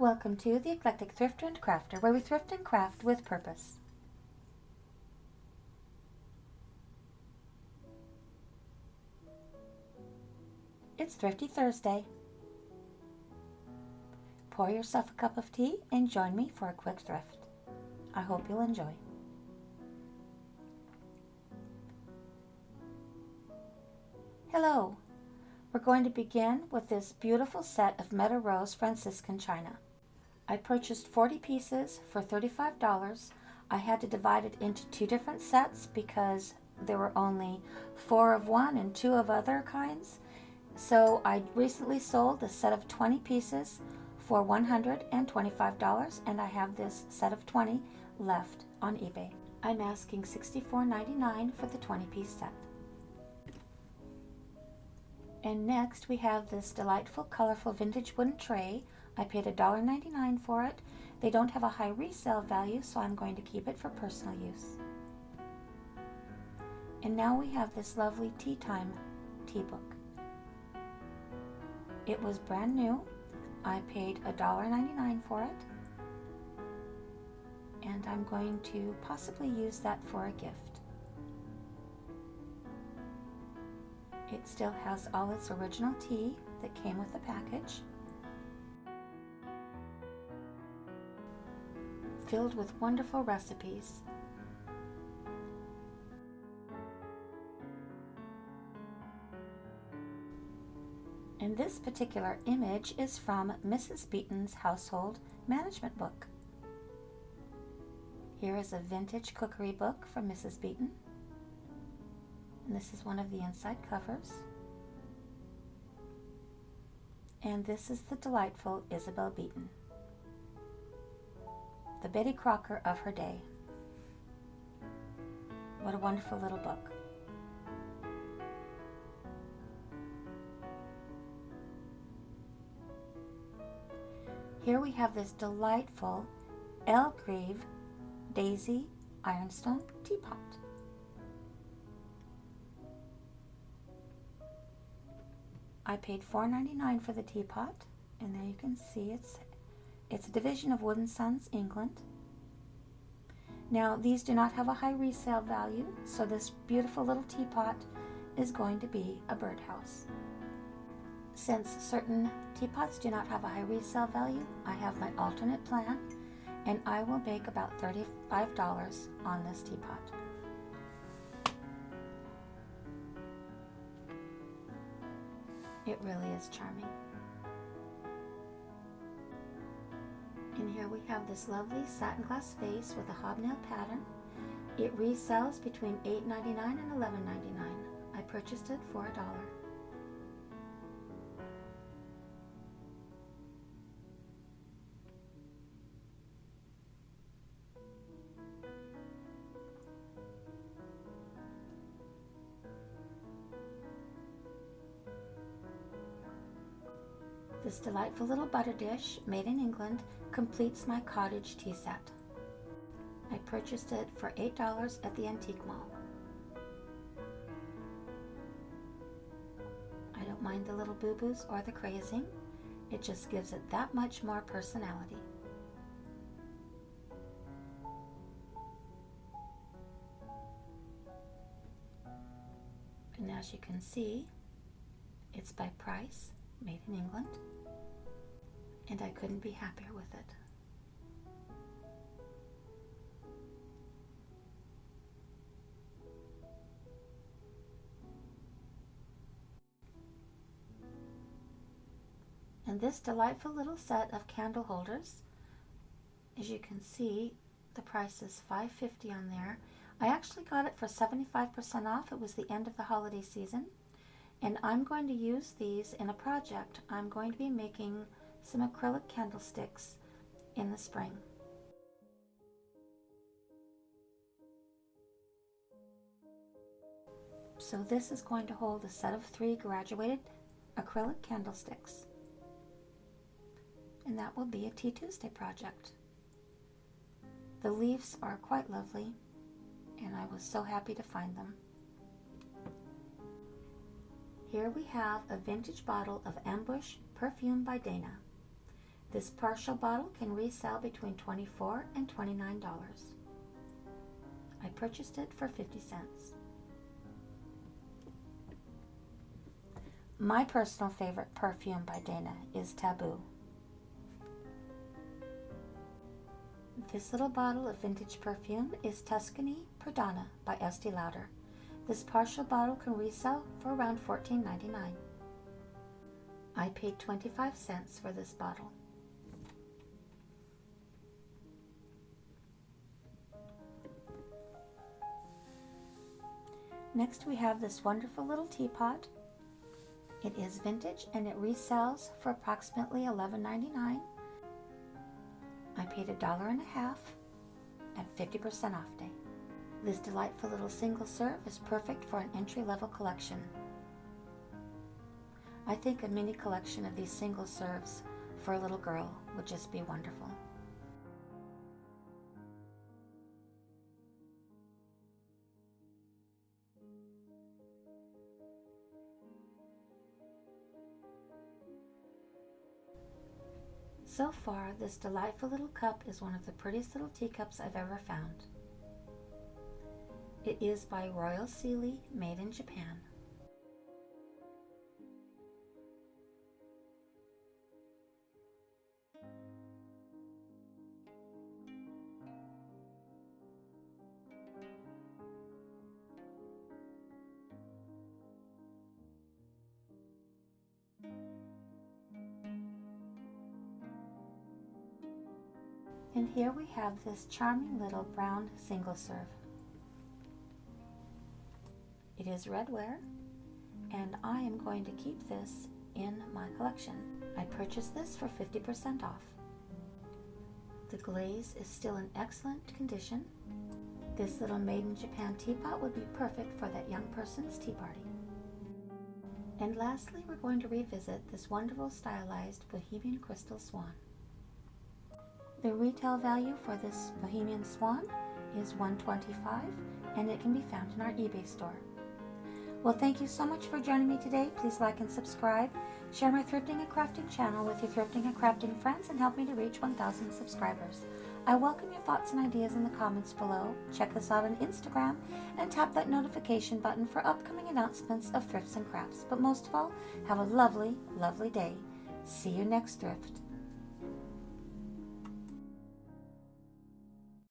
Welcome to the Eclectic Thrifter and Crafter, where we thrift and craft with purpose. It's Thrifty Thursday. Pour yourself a cup of tea and join me for a quick thrift. I hope you'll enjoy. Hello. We're going to begin with this beautiful set of Meadow Rose Franciscan china. I purchased 40 pieces for $35. I had to divide it into two different sets because there were only 4 of one and 2 of other kinds. So I recently sold a set of 20 pieces for $125, and I have this set of 20 left on eBay. I'm asking $64.99 for the 20-piece set. And next we have this delightful, colorful vintage wooden tray. I paid $1.99 for it. They don't have a high resale value, so I'm going to keep it for personal use. And now we have this lovely tea time tea book. It was brand new. I paid $1.99 for it. And I'm going to possibly use that for a gift. It still has all its original tea that came with the package, filled with wonderful recipes. And this particular image is from Mrs. Beaton's Household Management Book. Here is a vintage cookery book from Mrs. Beaton. And this is one of the inside covers. And this is the delightful Isabel Beaton, the Betty Crocker of her day. What a wonderful little book. Here we have this delightful Elgrave Daisy Ironstone teapot. I paid $4.99 for the teapot, and there you can see it's a division of Wooden Sons, England. Now, these do not have a high resale value, so this beautiful little teapot is going to be a birdhouse. Since certain teapots do not have a high resale value, I have my alternate plan, and I will make about $35 on this teapot. It really is charming. And here we have this lovely satin glass vase with a hobnail pattern. It resells between $8.99 and $11.99. I purchased it for $1. This delightful little butter dish, made in England, completes my cottage tea set. I purchased it for $8 at the Antique Mall. I don't mind the little boo-boos or the crazing. It just gives it that much more personality. And as you can see, it's by Price, made in England, and I couldn't be happier with it. And this delightful little set of candle holders, as you can see, the price is $5.50 on there. I actually got it for 75% off. It was the end of the holiday season. And I'm going to use these in a project. I'm going to be making some acrylic candlesticks in the spring. So this is going to hold a set of 3 graduated acrylic candlesticks. And that will be a Tea Tuesday project. The leaves are quite lovely, and I was so happy to find them. Here we have a vintage bottle of Ambush perfume by Dana. This partial bottle can resell between $24 and $29. I purchased it for 50 cents. My personal favorite perfume by Dana is Taboo. This little bottle of vintage perfume is Tuscany Perdana by Estee Lauder. This partial bottle can resell for around $14.99. I paid 25 cents for this bottle. Next we have this wonderful little teapot. It is vintage and it resells for approximately $11.99. I paid $1.50 at 50% off day. This delightful little single serve is perfect for an entry-level collection. I think a mini collection of these single serves for a little girl would just be wonderful. So far, this delightful little cup is one of the prettiest little teacups I've ever found. It is by Royal Sealy, made in Japan. And here we have this charming little brown single serve. It is redware, and I am going to keep this in my collection. I purchased this for 50% off. The glaze is still in excellent condition. This little made in Japan teapot would be perfect for that young person's tea party. And lastly, we're going to revisit this wonderful stylized Bohemian crystal swan. The retail value for this Bohemian swan is $125, and it can be found in our eBay store. Well, thank you so much for joining me today. Please like and subscribe. Share my thrifting and crafting channel with your thrifting and crafting friends and help me to reach 1,000 subscribers. I welcome your thoughts and ideas in the comments below. Check us out on Instagram and tap that notification button for upcoming announcements of thrifts and crafts. But most of all, have a lovely, lovely day. See you next thrift.